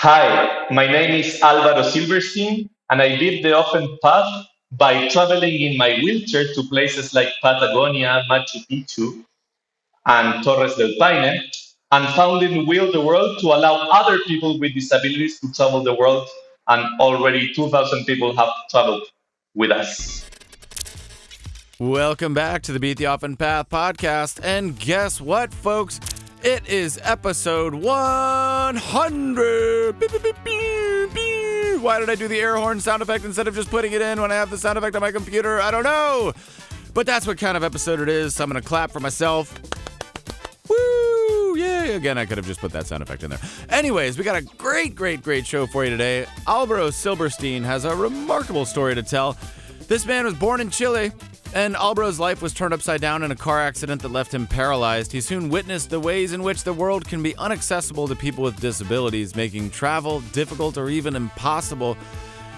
Hi, my name is Alvaro Silberstein, and I did the open path by traveling in my wheelchair to places like Patagonia, Machu Picchu, and Torres del Paine, and founded Wheel the World to allow other people with disabilities to travel the world, and already 2,000 people have traveled with us. Welcome back to the Beat the Offen Path podcast. And guess what, folks? It is episode 100. Beep, beep, beep, beep, beep. Why did I do the air horn sound effect instead of just putting it in when I have the sound effect on my computer? I don't know. But that's what kind of episode it is, so I'm going to clap for myself. Woo! Yay! Again, I could have just put that sound effect in there. Anyways, we got a great show for you today. Alvaro Silberstein has a remarkable story to tell. This man was born in Chile, and Alvaro's life was turned upside down in a car accident that left him paralyzed. He soon witnessed the ways in which the world can be inaccessible to people with disabilities, making travel difficult or even impossible.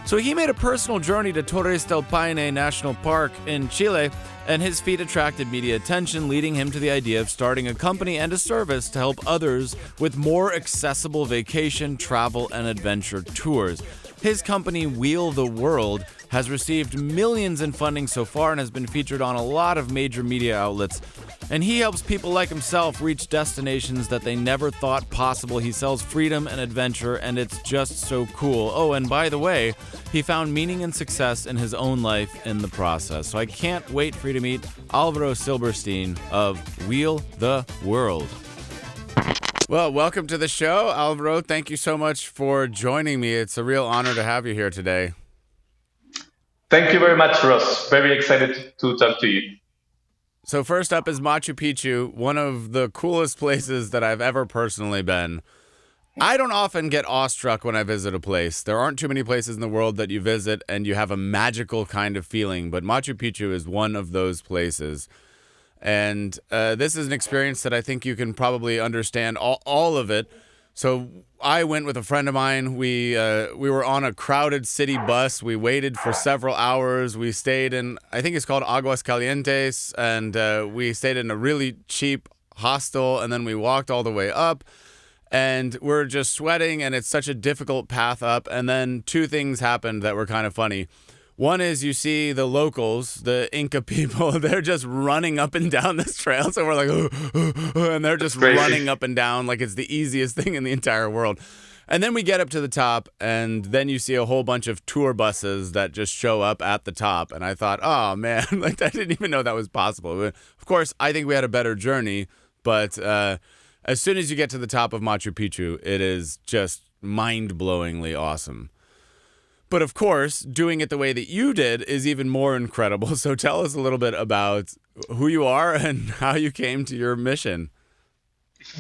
So he made a personal journey to Torres del Paine National Park in Chile, and his feat attracted media attention, leading him to the idea of starting a company and a service to help others with more accessible vacation, travel, and adventure tours. His company, Wheel the World, has received millions in funding so far and has been featured on a lot of major media outlets. And he helps people like himself reach destinations that they never thought possible. He sells freedom and adventure, and it's just so cool. Oh, and by the way, he found meaning and success in his own life in the process. So I can't wait for you to meet Alvaro Silberstein of Wheel the World. Well, welcome to the show, Alvaro. Thank you so much for joining me. It's a real honor to have you here today. Thank you very much, Ross. Very excited to talk to you. So first up is Machu Picchu, one of the coolest places that I've ever personally been. I don't often get awestruck when I visit a place. There aren't too many places in the world that you visit and you have a magical kind of feeling, but Machu Picchu is one of those places. And this is an experience that I think you can probably understand all of it. So I went with a friend of mine. We were on a crowded city bus. We waited for several hours. We stayed in, I think it's called Aguas Calientes, and we stayed in a really cheap hostel, and then we walked all the way up. And we're just sweating, and it's such a difficult path up. And then two things happened that were kind of funny. One is you see the locals, the Inca people, they're just running up and down this trail. So we're like, and they're just running up and down like it's the easiest thing in the entire world. And then we get up to the top, and then you see a whole bunch of tour buses that just show up at the top. And I thought, oh, man, like I didn't even know that was possible. But of course, I think we had a better journey. But as soon as you get to the top of Machu Picchu, it is just mind-blowingly awesome. But of course, doing it the way that you did is even more incredible. So tell us a little bit about who you are and how you came to your mission.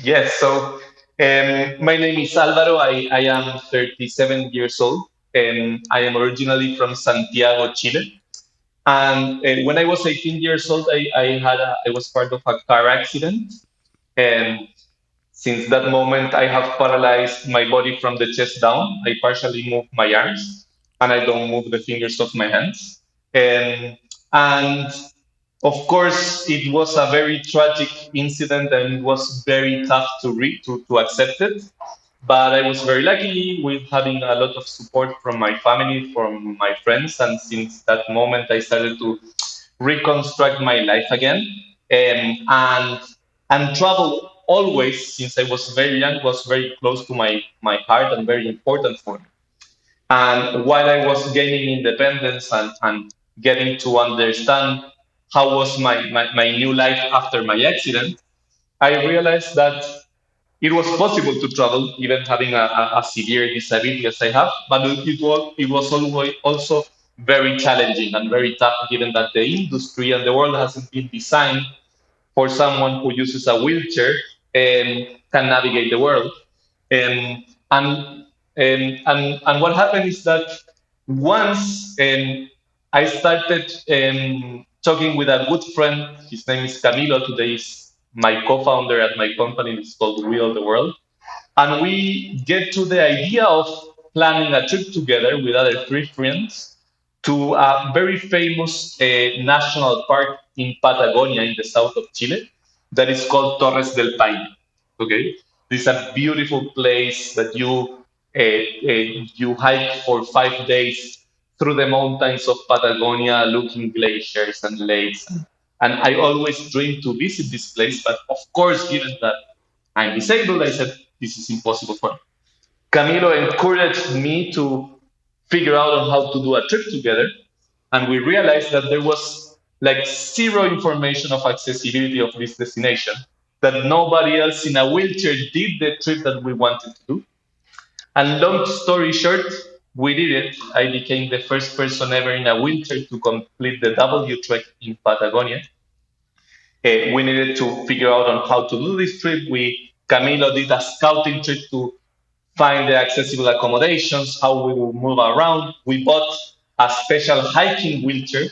Yes, so my name is Alvaro. I am 37 years old, and I am originally from Santiago, Chile. And when I was 18 years old, I was part of a car accident. And since that moment, I have paralyzed my body from the chest down. I partially move my arms, and I don't move the fingers of my hands. And of course, it was a very tragic incident, and it was very tough to read to accept it. But I was very lucky with having a lot of support from my family, from my friends, and since that moment, I started to reconstruct my life again. And travel always, since I was very young, was very close to my heart and very important for me. And while I was gaining independence and getting to understand how was my new life after my accident, I realized that it was possible to travel, even having a severe disability as I have, but it was always also very challenging and very tough, given that the industry and the world hasn't been designed for someone who uses a wheelchair and can navigate the world. Um, and, and what happened is that once I started talking with a good friend, his name is Camilo, today is my co-founder at my company, it's called Wheel the World. And we get to the idea of planning a trip together with other three friends to a very famous national park in Patagonia in the south of Chile that is called Torres del Paine. Okay, this is a beautiful place that you you hike for 5 days through the mountains of Patagonia, looking glaciers and lakes. And I always dreamed to visit this place, but of course, given that I'm disabled, I said this is impossible for me. Camilo encouraged me to figure out on how to do a trip together, and we realized that there was like zero information of accessibility of this destination, that nobody else in a wheelchair did the trip that we wanted to do. And long story short, we did it. I became the first person ever in a wheelchair to complete the W trek in Patagonia. We needed to figure out on how to do this trip. Camilo did a scouting trip to find the accessible accommodations, how we will move around. We bought a special hiking wheelchair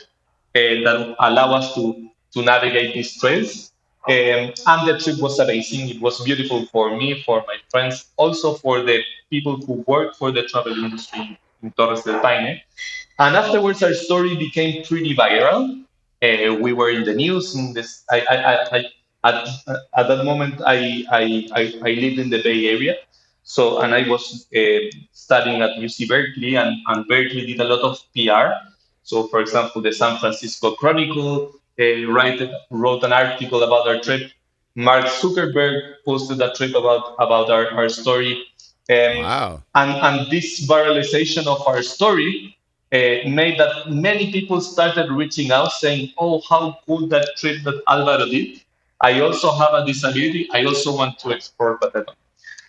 that allow us to navigate these trails. And the trip was amazing. It was beautiful for me, for my friends, also for the people who work for the travel industry in Torres del Paine. And afterwards, our story became pretty viral. We were in the news. In this, at that moment, I lived in the Bay Area, so and I was studying at UC Berkeley, and Berkeley did a lot of PR. So, for example, the San Francisco Chronicle wrote an article about our trip. Mark Zuckerberg posted a trip about our story. Um, Wow. and this viralization of our story made that many people started reaching out saying, "Oh, how cool that trip that Alvaro did. I also have a disability. I also want to explore Patagonia."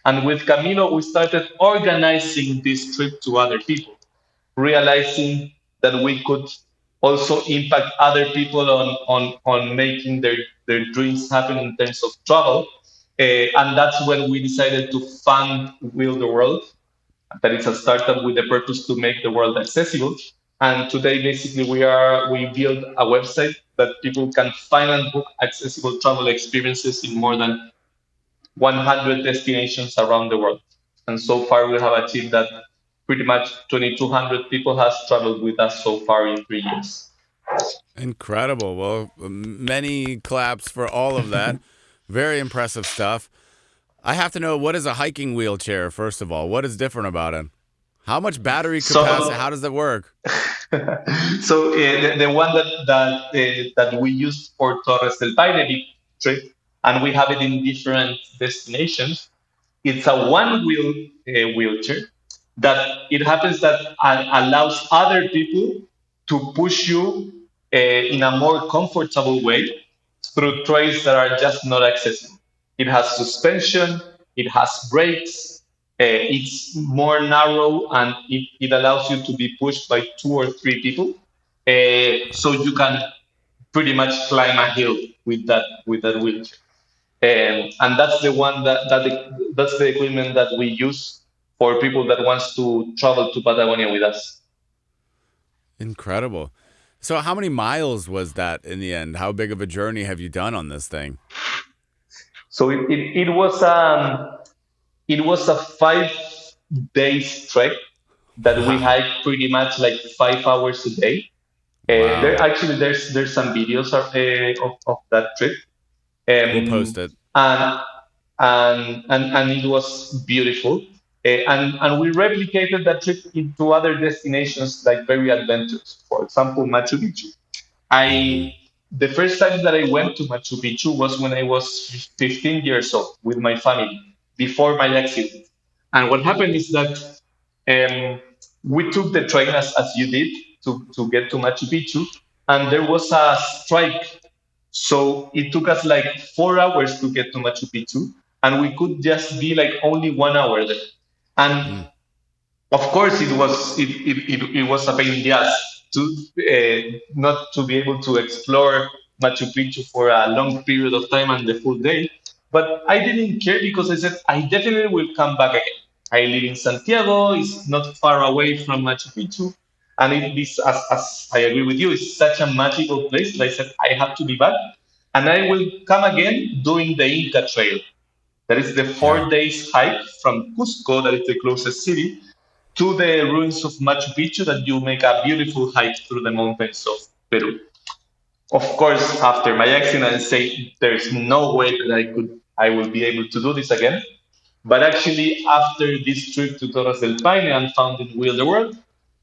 And with Camilo, we started organizing this trip to other people, realizing that we could also impact other people on making their dreams happen in terms of travel. And that's when we decided to fund Will the World, that is a startup with the purpose to make the world accessible. And today, basically, we build a website that people can find and book accessible travel experiences in more than 100 destinations around the world. And so far, we have achieved that pretty much 2,200 people has traveled with us so far in 3 years. Incredible. Well, many claps for all of that. Very impressive stuff. I have to know, what is a hiking wheelchair, first of all? What is different about it? How much battery capacity? So, How does that work? the one that we use for Torres del Paine big trip, and we have it in different destinations. It's a one-wheel wheelchair that it happens that allows other people to push you in a more comfortable way through trails that are just not accessible. It has suspension, it has brakes, it's more narrow, and it allows you to be pushed by 2 or 3 people. So you can pretty much climb a hill with that wheelchair. And that's the one that's the equipment that we use for people that wants to travel to Patagonia with us. Incredible. So, how many miles was that in the end? How big of a journey have you done on this thing? So it was a 5 days trek that we Wow. hiked pretty much like 5 hours a day. Wow. There's some videos of that trip, We'll post it. and and it was beautiful. And we replicated that trip into other destinations like very adventurous. For example, Machu Picchu. Hmm. I The first time that I went to Machu Picchu was when I was 15 years old with my family before my accident. And what happened is that we took the train as you did to get to Machu Picchu, and there was a strike. So it took us like 4 hours to get to Machu Picchu, and we could just be like only 1 hour there. And Mm. of course, it was a pain in the ass to not to be able to explore Machu Picchu for a long period of time and the full day. But I didn't care because I said I definitely will come back again. I live in Santiago; it's not far away from Machu Picchu, and it is, as I agree with you, it's such a magical place that I said I have to be back, and I will come again doing the Inca Trail. That is the Yeah. 4 days hike from Cusco, that is the closest city, to the ruins of Machu Picchu, that you make a beautiful hike through the mountains of Peru. Of course, after my accident, I say there's no way that I will be able to do this again. But actually, after this trip to Torres del Paine and founding Wheel the World,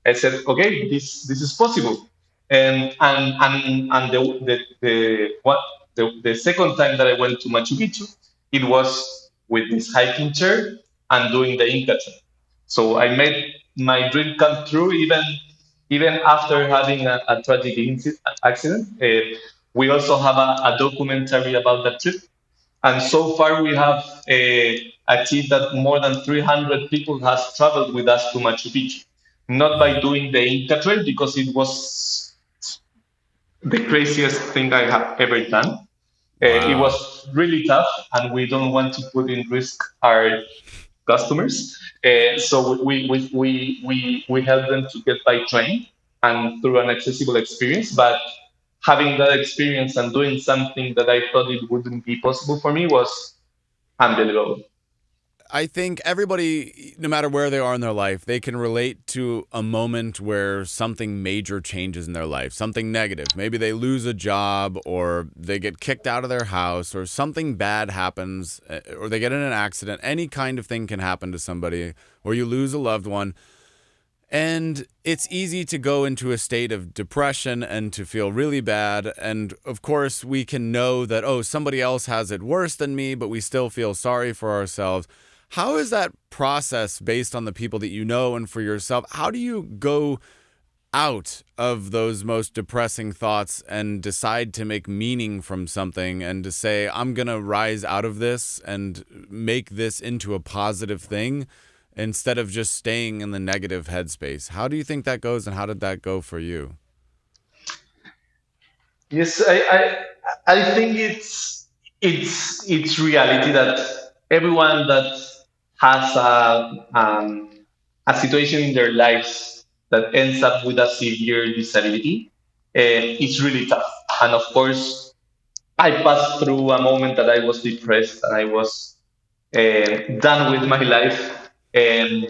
I said, okay, this is possible. And the second time that I went to Machu Picchu, it was with this hiking chair and doing the Inca Trail. So I made my dream come true even after having a tragic accident. We also have a documentary about that trip, and so far, we have achieved that more than 300 people has traveled with us to Machu Picchu. Not by doing the Inca Trail, because it was the craziest thing I have ever done. It Wow. was really tough, and we don't want to put in risk our customers. So we help them to get by train and through an accessible experience. But having that experience and doing something that I thought it wouldn't be possible for me was unbelievable. I think everybody, no matter where they are in their life, they can relate to a moment where something major changes in their life, something negative. Maybe they lose a job, or they get kicked out of their house, or something bad happens, or they get in an accident. Any kind of thing can happen to somebody, or you lose a loved one. And it's easy to go into a state of depression and to feel really bad. And of course, we can know that, oh, somebody else has it worse than me, but we still feel sorry for ourselves. How is that process based on the people that you know and for yourself? How do you go out of those most depressing thoughts and decide to make meaning from something and to say, I'm going to rise out of this and make this into a positive thing instead of just staying in the negative headspace? How do you think that goes, and how did that go for you? Yes, I think it's reality that everyone that has a situation in their lives that ends up with a severe disability, it's really tough. And of course, I passed through a moment that I was depressed and I was done with my life, and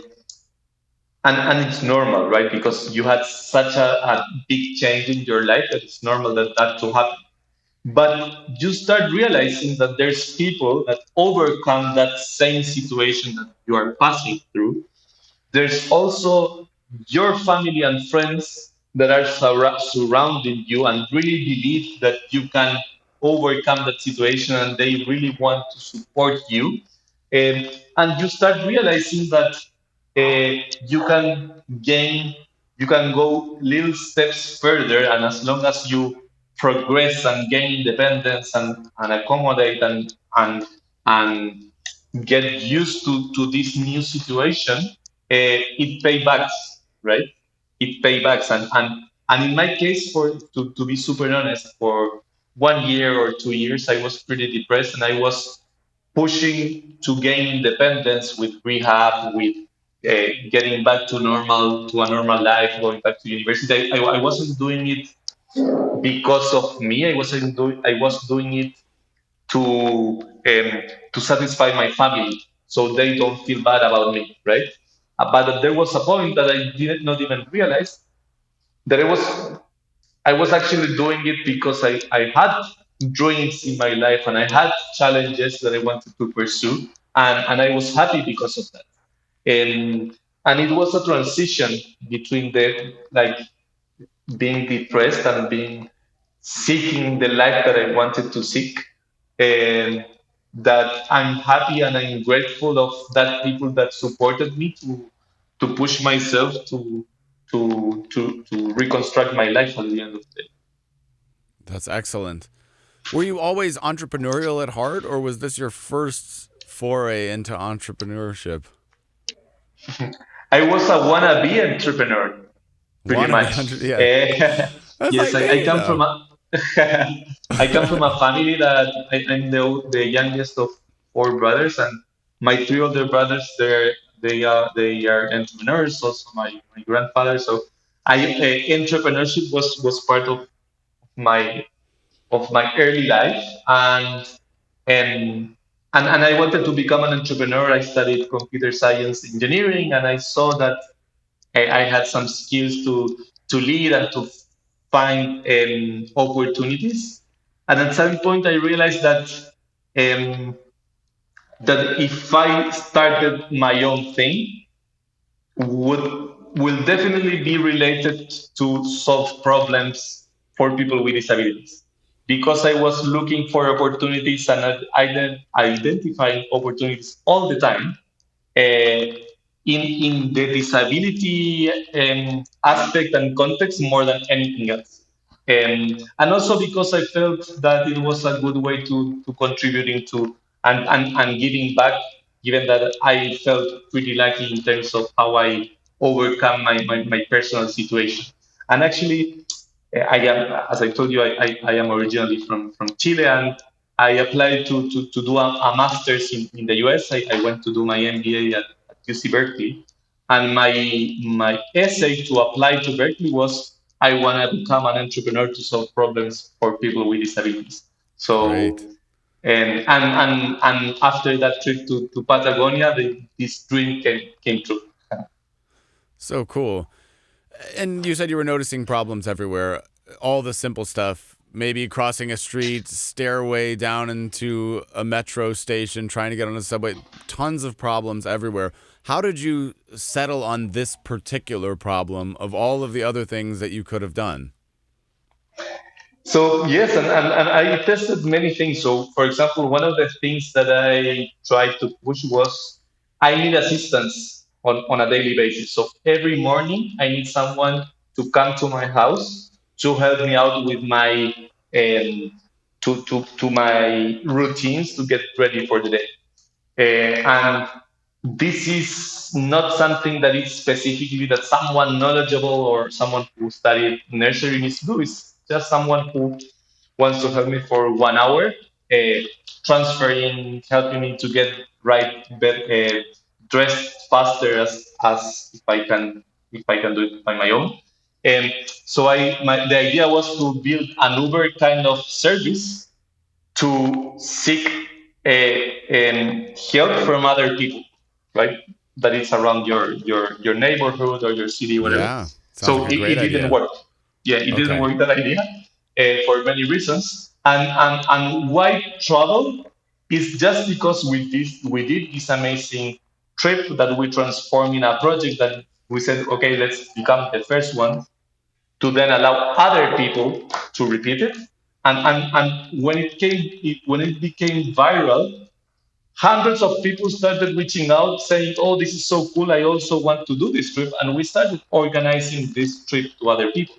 it's normal, right? Because you had such a big change in your life that it's normal that that to happen. But you start realizing that there's people that overcome that same situation that you are passing through. There's also your family and friends that are surrounding you and really believe that you can overcome that situation, and they really want to support you. And you start realizing that you can gain, you can go little steps further, and as long as you progress and gain independence and accommodate and get used to this new situation, it paybacks, right? It paybacks, and in my case, to be super honest, for 1 year or 2 years, I was pretty depressed, and I was pushing to gain independence with rehab, with getting back to a normal life, going back to university. I wasn't doing it because of me. I was doing it to satisfy my family, so they don't feel bad about me, right? But there was a point that I did not even realize that I was actually doing it because I had dreams in my life and I had challenges that I wanted to pursue, and I was happy because of that. And it was a transition between the like being depressed and being seeking the life that I wanted to seek. And that I'm happy and I'm grateful of that people that supported me to push myself to reconstruct my life at the end of the day. That's excellent. Were you always entrepreneurial at heart, or was this your first foray into entrepreneurship? I was a wannabe entrepreneur, pretty Wanna be much. yeah. That's Yes, like I me come from though. a I come from a family that I'm the youngest of four brothers, and my three older brothers they are entrepreneurs. Also, my grandfather. So entrepreneurship was part my of my early life, and and I wanted to become an entrepreneur. I studied computer science engineering, and I saw that I had some skills to lead and to find opportunities. And at some point, I realized that um, that if I started my own thing, would will definitely be related to solve problems for people with disabilities, because I was looking for opportunities and identifying opportunities all the time, uh, in the disability aspect and context more than anything else. And also because I felt that it was a good way to contributing to and giving back, given that I felt pretty lucky in terms of how I overcome my personal situation. And actually, I am, as I told you, I am originally from Chile, and I applied to do a master's in the US. I went to do my MBA at UC Berkeley, and my essay to apply to Berkeley was I want to become an entrepreneur to solve problems for people with disabilities. So Great. and after that trip to Patagonia, this dream came true. So cool. And you said you were noticing problems everywhere. All the simple stuff, maybe crossing a street, stairway down into a metro station, trying to get on a subway, tons of problems everywhere. How did you settle on this particular problem of all of the other things that you could have done? So yes, and I tested many things. So for example, one of the things that I tried to push was I need assistance on a daily basis. So every morning I need someone to come to my house to help me out with my to my routines to get ready for the day. And this is not something that is specifically that someone knowledgeable or someone who studied nursery needs to do. It's just someone who wants to help me for 1 hour, uh, transferring, helping me to get right dressed faster as if I can do it by my own. And so the idea was to build an Uber kind of service to seek help from other people, right? That is around your neighborhood or your city, whatever. Yeah, sounds like So a great it didn't idea. work. Yeah, it didn't Okay. work that idea for many reasons. And why travel is just because we did this amazing trip that we transformed in a project that we said, okay, let's become the first one to then allow other people to repeat it. And when it became viral, hundreds of people started reaching out saying, "Oh, this is so cool! I also want to do this trip." And we started organizing this trip to other people.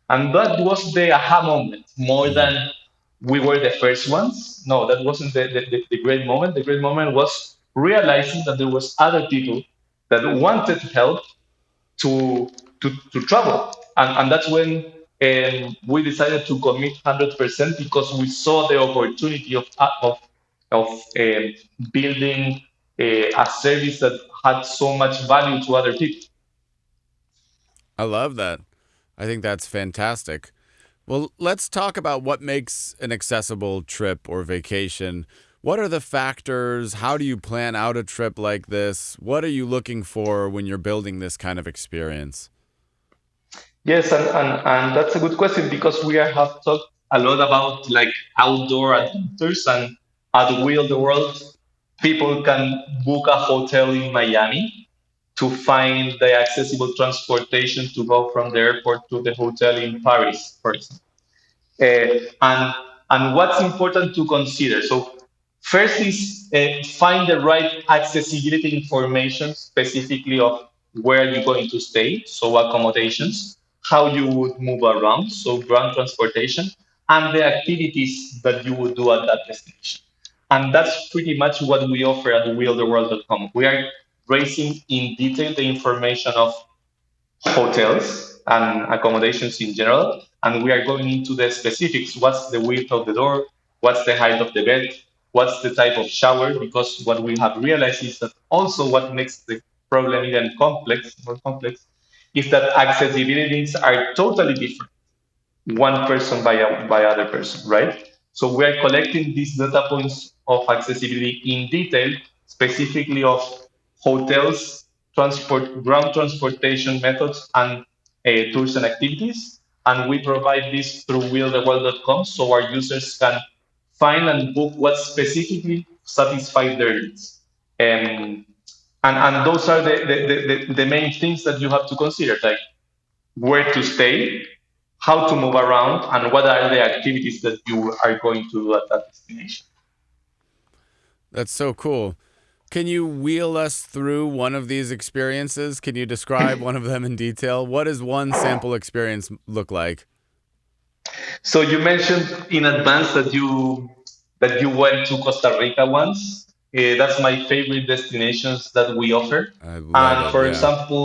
And that was the aha moment, more Hmm. than we were the first ones. No, that wasn't the great moment. The great moment was realizing that there was other people that wanted help to to travel, and that's when we decided to commit 100% because we saw the opportunity of building a service that had so much value to other people. I love that. I think that's fantastic. Well, let's talk about what makes an accessible trip or vacation. What are the factors? How do you plan out a trip like this? What are you looking for when you're building this kind of experience? Yes, and that's a good question because have talked a lot about like outdoor adventures, and at Wheel the World, people can book a hotel in Miami to find the accessible transportation to go from the airport to the hotel in Paris, for example. And what's important to consider. So first is find the right accessibility information specifically of where you're going to stay, so accommodations, how you would move around, so ground transportation, and the activities that you would do at that destination. And that's pretty much what we offer at wheeltheworld.com. We are raising in detail the information of hotels and accommodations in general. And we are going into the specifics. What's the width of the door? What's the height of the bed? What's the type of shower? Because what we have realized is that also what makes the problem even more complex, is that accessibilities are totally different one person by other person, right? So we are collecting these data points of accessibility in detail, specifically of hotels, ground transportation methods, and tours and activities. And we provide this through wheeltheworld.com so our users can find and book what satisfy their needs. Um, and those are the main things that you have to consider, like where to stay, how to move around, and what are the activities that you are going to do at that destination. That's so cool. Can you wheel us through one of these experiences? Can you describe one of them in detail? What does one sample experience look like? So you mentioned in advance that you went to Costa Rica once. That's my favorite destinations that we offer. I love And it. for Yeah. example,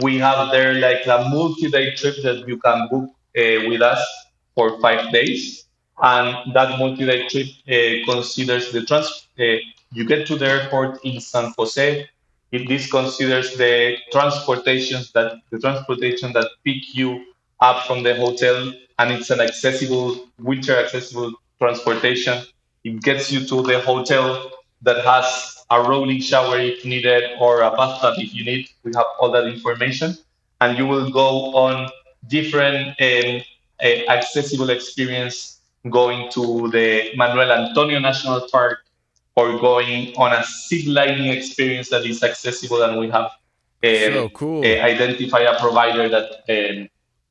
we have there like a multi-day trip that you can book with us for 5 days. And that multi-day trip considers you get to the airport in San Jose. This considers the transportation that pick you up from the hotel, and it's an accessible, wheelchair accessible transportation. It gets you to the hotel that has a rolling shower if needed or a bathtub if you need. We have all that information, and you will go on different accessible experience going to the Manuel Antonio National Park or going on a zip lining experience that is accessible, and we have So cool. identify a provider that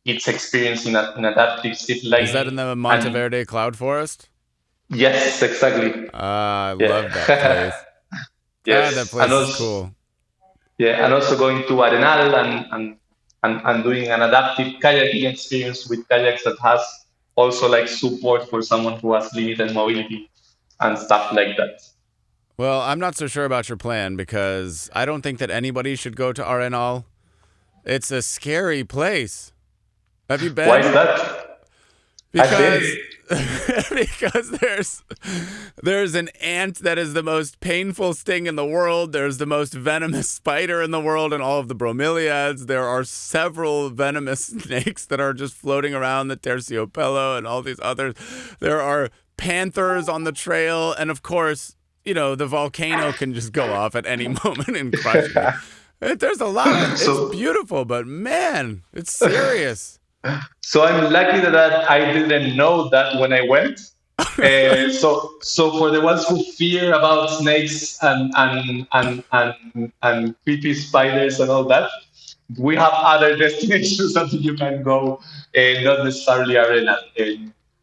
it's experiencing an adaptive zip Is that in lining. the And Monteverde Cloud Forest? yes, exactly. I love that Yeah. place. God, that Yes, and place is also cool. yeah, and also going to Arenal and doing an adaptive kayaking experience with kayaks that has also like support for someone who has limited mobility and stuff like that. Well, I'm not so sure about your plan because I don't think that anybody should go to Arenal. It's a scary place. Have you Why is been? that? I've been. Because because there's an ant that is the most painful sting in the world. There's the most venomous spider in the world and all of the bromeliads. There are several venomous snakes that are just floating around, the terciopelo and all these others. There are panthers on the trail, and of course, the volcano can just go off at any moment and crush you. There's a lot of it's So beautiful, but man, it's serious. So I'm lucky that I didn't know that when I went. So for the ones who fear about snakes and creepy spiders and all that, we have other destinations that you can go, not necessarily arena.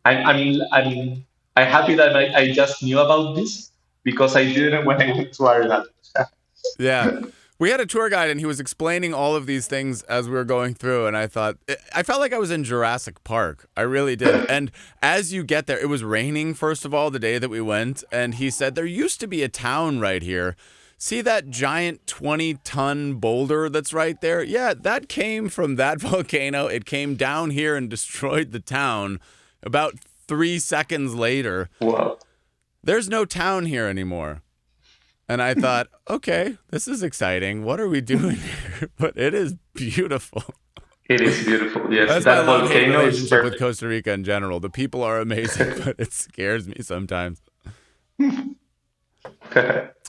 I'm happy that I just knew about this because I didn't when I went to arena. Yeah. We had a tour guide and he was explaining all of these things as we were going through. And I felt like I was in Jurassic Park. I really did. And as you get there, it was raining, first of all, the day that we went. And he said, there used to be a town right here. See that giant 20-ton boulder that's right there? Yeah, that came from that volcano. It came down here and destroyed the town about 3 seconds later. Wow, There's no town here anymore. And I thought, okay, this is exciting. What are we doing here? But it is beautiful. it is beautiful. Yes, That's my that love-hate volcano is relationship with perfect. Costa Rica in general. The people are amazing, but it scares me sometimes.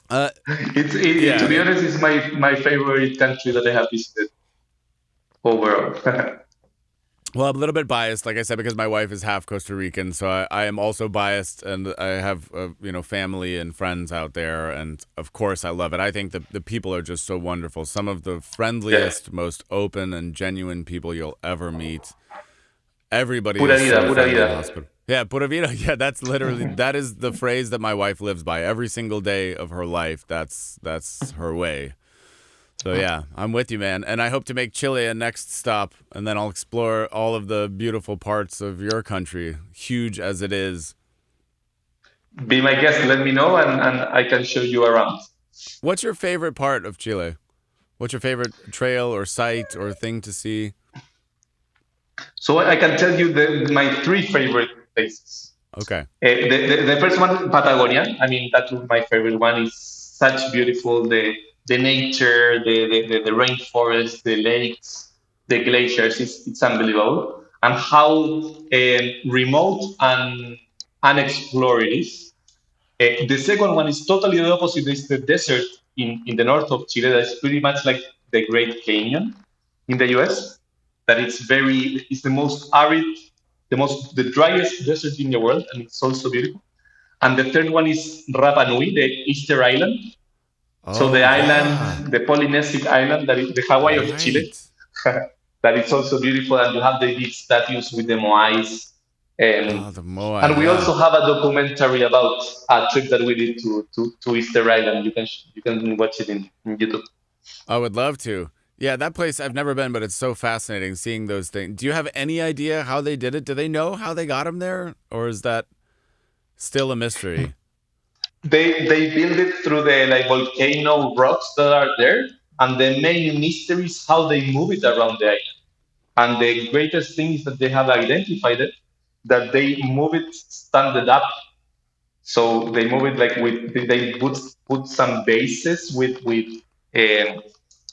Uh, To yeah, be honest, it's my favorite country that I have visited overall. well, I'm a little bit biased, like I said, because my wife is half Costa Rican, so I am also biased, and I have family and friends out there, and of course I love it. I think the people are just so wonderful. Some of the Yeah, friendliest, most open and genuine people you'll ever meet. Everybody pura is vida, so pura friendly and vida. hospitable. Yeah, pura vida. Yeah, that is the phrase that my wife lives by every single day of her life. That's her way. So yeah, I'm with you, man. And I hope to make Chile a next stop, and then I'll explore all of the beautiful parts of your country, huge as it is. Be my guest. Let me know, and I can show you around. What's your favorite part of Chile? What's your favorite trail or site or thing to see? So I can tell you my three favorite places. Okay. The first one, Patagonia. I mean, that's my favorite one. Is such beautiful the nature, the rainforest, the lakes, the glaciers. It's unbelievable, and how remote and unexplored it is. The second one is totally the opposite. It's the desert in the north of Chile. That's pretty much like the Great Canyon in the US. That it's the most arid, the driest desert in the world, and it's also beautiful. And the third one is Rapa Nui, the Easter Island. So Oh the yeah. island, the Polynesian island, that is the Hawaii of Chile, Right. that is also beautiful, and you have the big statues with the moais. Oh, And the Moai, and we yeah. also have a documentary about a trip that we did to Easter Island. You can watch it in YouTube. I would love to. Yeah, that place I've never been, but it's so fascinating seeing those things. Do you have any idea how they did it? Do they know how they got them there, or is that still a mystery? They build it through the like volcano rocks that are there, and the main mystery is how they move it around the island. And the greatest thing is that they have identified it, that they move it standard up. So they move it like with they put some bases with um,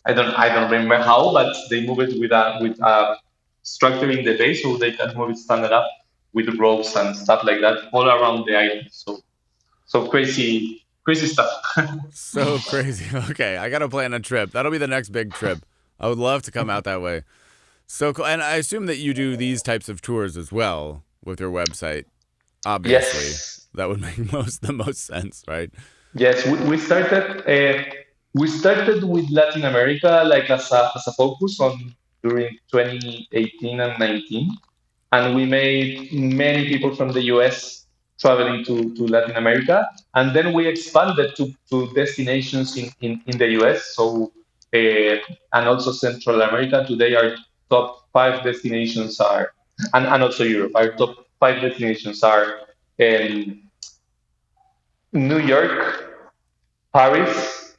I don't remember how, but they move it with a structure in the base so they can move it standard up with ropes and stuff like that all around the island. So crazy stuff. So crazy. Okay, I gotta plan a trip. That'll be the next big trip. I would love to come out that way. So cool. And I assume that you do these types of tours as well with your website. Obviously, Yes, that would make the most sense, right? yes. We started with Latin America like as a focus on during 2018 and 19, and we made many people from the US traveling to Latin America. And then we expanded to destinations in the US. So, and also Central America. Today, our top five destinations are, and also Europe, our top five destinations are New York, Paris,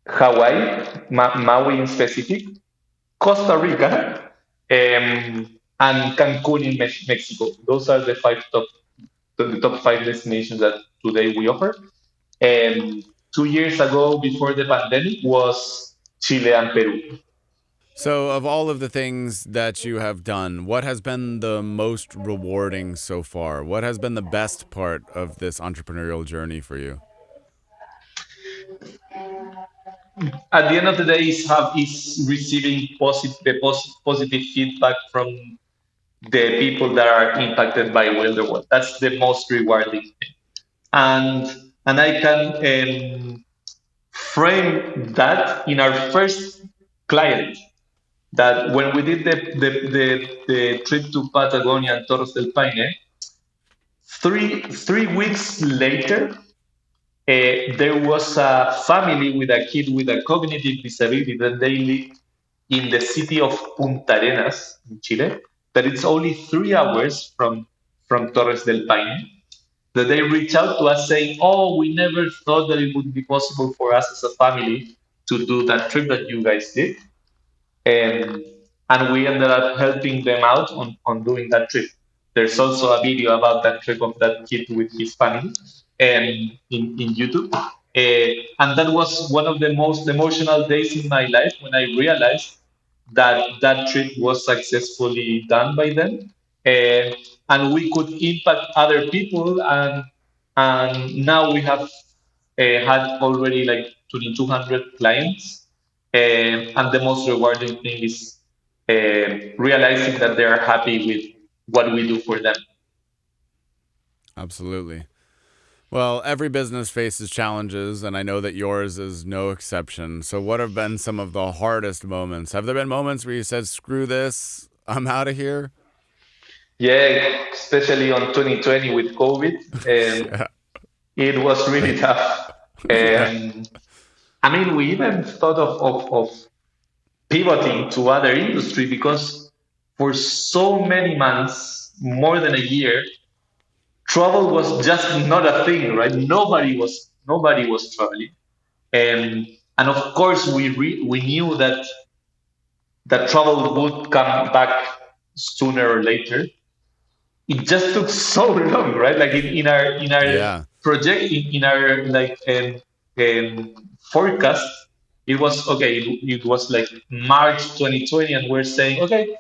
Hawaii, Maui in specific, Costa Rica, and Cancun in Mexico. Those are the top five destinations that today we offer. And 2 years ago, before the pandemic, was Chile and Peru. So, of all of the things that you have done, what has been the most rewarding so far? What has been the best part of this entrepreneurial journey for you? At the end of the day, is receiving positive feedback from the people that are impacted by Wilderwood. That's the most rewarding thing. And I can frame that in our first client, that when we did the trip to Patagonia and Torres del Paine, three weeks later, there was a family with a kid with a cognitive disability that they lived in the city of Punta Arenas in Chile, that it's only 3 hours from Torres del Paine, that they reached out to us saying, "Oh, we never thought that it would be possible for us as a family to do that trip that you guys did." And, and we ended up helping them out on doing that trip. There's also a video about that trip of that kid with his family in YouTube. And that was one of the most emotional days in my life when I realized that that trip was successfully done by them. Uh, and we could impact other people. And now we have had already like 2,200 clients. And the most rewarding thing is realizing that they are happy with what we do for them. Absolutely. Well, every business faces challenges, and I know that yours is no exception. So, what have been some of the hardest moments? Have there been moments where you said, screw this, I'm out of here? Yeah, especially on 2020 with COVID, Yeah. it was really tough. Yeah. I mean, we even thought of pivoting to other industry because for so many months, more than a year, travel was just not a thing, right? Nobody was traveling, and of course we knew that travel would come back sooner or later. It just took so long, right? Like in our Yeah. project, in our like forecast, it was okay. It was like March 2020, and we're saying okay,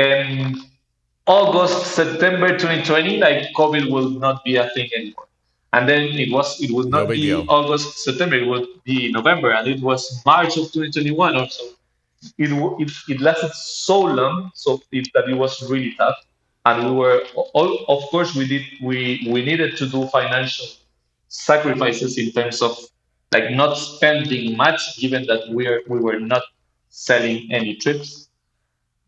um, August, September 2020, like COVID will not be a thing anymore. And then it would No not big be deal. August, September, it would be November, and it was March of 2021 or so. It lasted so long, that it was really tough. and we were all, of course, we needed to do financial sacrifices in terms of like not spending much, given that we were not selling any trips.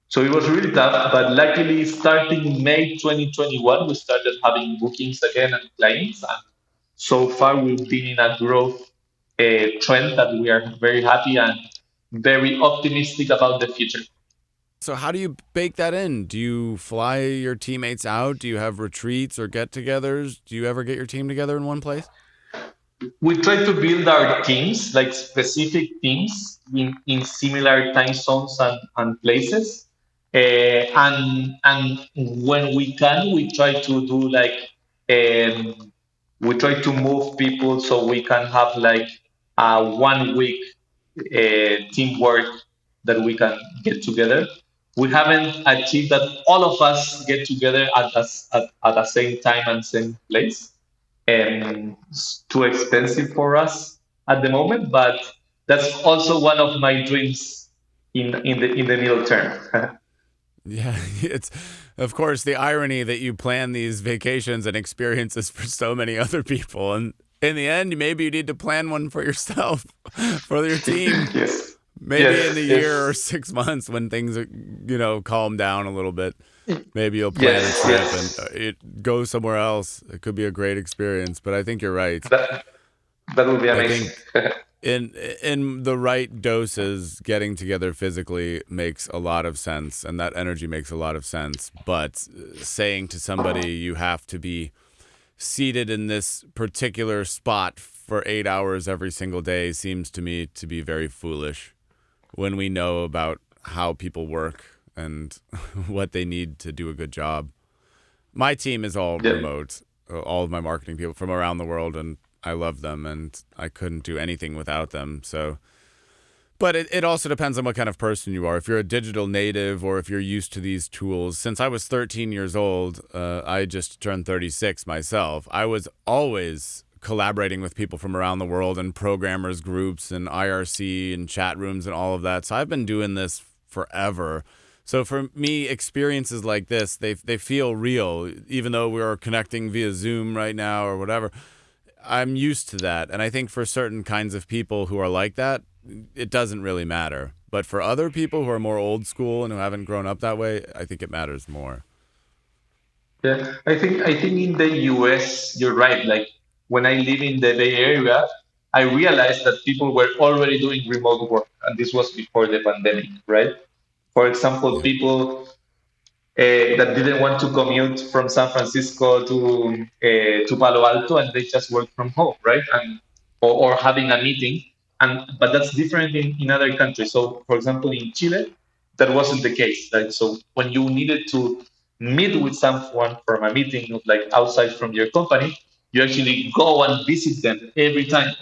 So it was really tough, but luckily, starting May 2021, we started having bookings again and clients. And so far, we've been in a growth trend that we are very happy and very optimistic about the future. So how do you bake that in? Do you fly your teammates out? Do you have retreats or get-togethers? Do you ever get your team together in one place? We try to build our teams, like specific teams in similar time zones and places. And when we can, we try to do like we try to move people so we can have like a 1 week teamwork that we can get together. We haven't achieved that all of us get together at the same time and same place, and it's too expensive for us at the moment. But that's also one of my dreams in the middle term. Yeah, it's of course the irony that you plan these vacations and experiences for so many other people, and in the end, maybe you need to plan one for yourself, for your team. Yes, Maybe in a yes, year or yes, 6 months when things calm down a little bit. Maybe you'll plan a yes, trip and yes. it go somewhere else. It could be a great experience, but I think you're right. That that would be I amazing. think in the right doses, getting together physically makes a lot of sense, and that energy makes a lot of sense. But saying to somebody you have to be seated in this particular spot for 8 hours every single day seems to me to be very foolish when we know about how people work and what they need to do a good job. My team is all Yeah. remote, all of my marketing people from around the world, and I love them, and I couldn't do anything without them. So, but it also depends on what kind of person you are. If you're a digital native or if you're used to these tools. Since I was 13 years old, I just turned 36 myself. I was always collaborating with people from around the world and programmers groups and IRC and chat rooms and all of that. So I've been doing this forever. So for me, experiences like this, they feel real, even though we're connecting via Zoom right now or whatever. I'm used to that. And I think for certain kinds of people who are like that, it doesn't really matter. But for other people who are more old school and who haven't grown up that way, I think it matters more. Yeah, I think in the US you're right. Like when I live in the Bay Area, I realized that people were already doing remote work, and this was before the pandemic, right? For example, Yeah. people that didn't want to commute from San Francisco to Palo Alto, and they just work from home, right? And or having a meeting, and but that's different in other countries. So, for example, in Chile, that wasn't the case. Like, so when you needed to meet with someone from a meeting, like outside from your company, you actually go and visit them every time,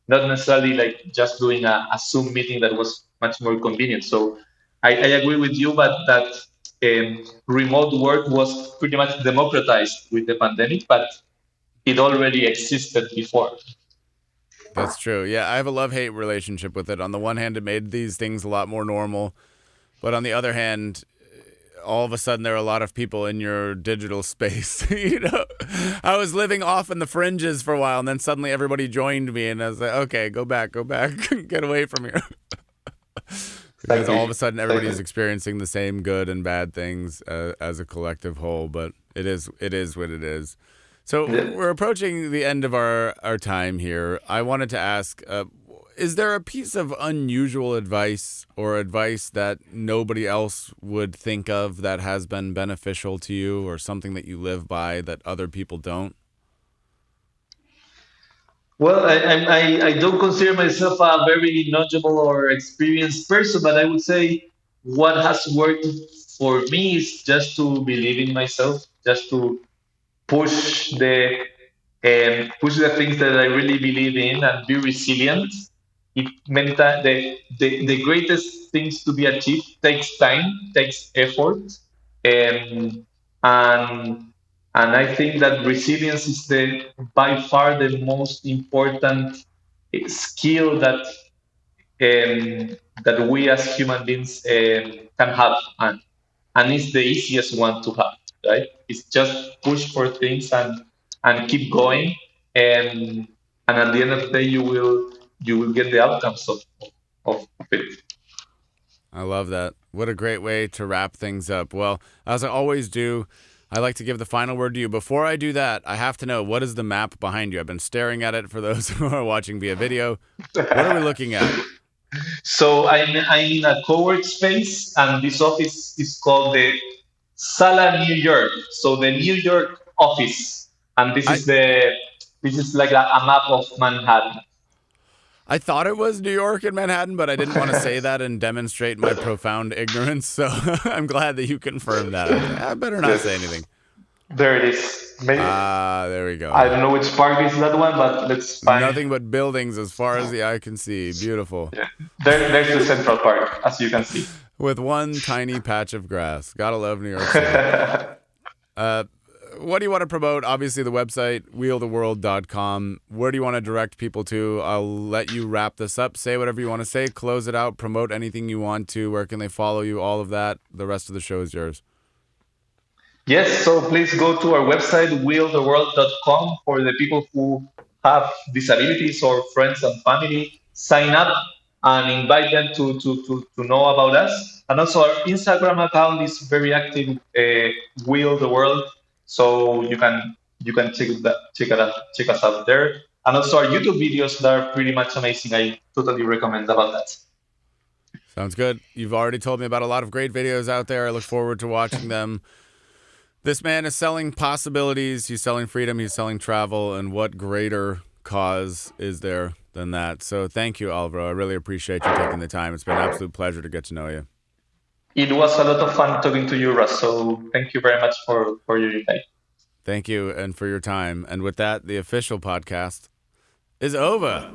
not necessarily like just doing a Zoom meeting that was much more convenient. So I agree with you, but that remote work was pretty much democratized with the pandemic, but it already existed before. That's true. Yeah, I have a love hate relationship with it. On the one hand, it made these things a lot more normal. But on the other hand, all of a sudden there are a lot of people in your digital space. I was living off in the fringes for a while, and then suddenly everybody joined me, and I was like, okay, go back, get away from here. Because all of a Exactly. sudden everybody's Exactly. experiencing the same good and bad things as a collective whole. But it is what it is. So Yeah. we're approaching the end of our time here. I wanted to ask, is there a piece of unusual advice or advice that nobody else would think of that has been beneficial to you, or something that you live by that other people don't? Well, I don't consider myself a very knowledgeable or experienced person, but I would say what has worked for me is just to believe in myself, just to push push the things that I really believe in and be resilient. It many times the greatest things to be achieved takes time, takes effort, and and and I think that resilience is the by far the most important skill that we as human beings can have, and it's the easiest one to have. right? It's just push for things and keep going, and at the end of the day, you will get the outcomes of it. I love that. What a great way to wrap things up. Well, as I always do, I like to give the final word to you. Before I do that, I have to know, what is the map behind you? I've been staring at it for those who are watching via video. What are we looking at? So I'm in a co-work space, and this office is called the Sala New York. So the New York office, and I this is like a map of Manhattan. I thought it was New York and Manhattan, but I didn't want to say that and demonstrate my profound ignorance. So I'm glad that you confirmed that. I was like, I better not say anything. Yes, there it is. Maybe, There we I go. don't know which park is that one, but let's find. Nothing but buildings as far as the eye can see. Beautiful. Yeah, there's the Central Park, as you can see. With one tiny patch of grass. Gotta love New York City. Uh, what do you want to promote? Obviously, the website, wheeltheworld.com. Where do you want to direct people to? I'll let you wrap this up. Say whatever you want to say. Close it out. Promote anything you want to. Where can they follow you? All of that. The rest of the show is yours. Yes, so please go to our website, willtheworld.com, for the people who have disabilities or friends and family. Sign up and invite them to know about us. And also, our Instagram account is very active, Will the World. So you can check us out there. And also, our YouTube videos that are pretty much amazing. I totally recommend about that. Sounds good. You've already told me about a lot of great videos out there. I look forward to watching them. This man is selling possibilities. He's selling freedom. He's selling travel. And what greater cause is there than that? So thank you, Alvaro. I really appreciate you taking the time. It's been an absolute pleasure to get to know you. It was a lot of fun talking to you, Russ. So thank you very much for your invite. Thank you and for your time. And with that, the official podcast is over.